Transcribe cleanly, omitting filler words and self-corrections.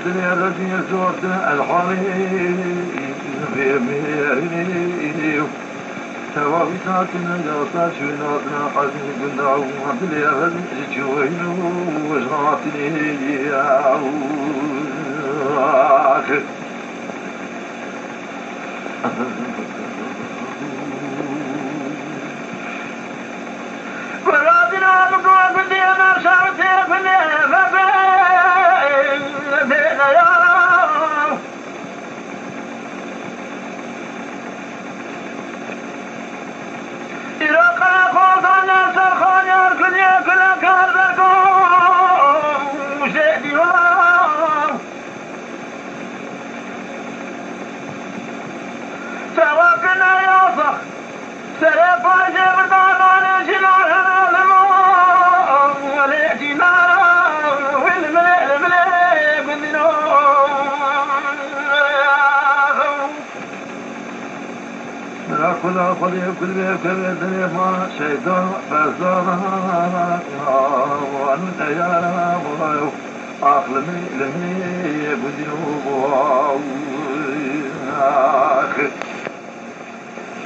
الدنيا التي زرتنا الحريم في ميري ثوابتنا جاتا شناتنا حزن كنا وعبد اليهل جوين وجراتني يا ورادنا بقوة بدينا شعرتي بدينا كل خليه كل بيكبر الدنيا ما شيطان فزارها وأنت يا مولاي أخلمي لمي بدينه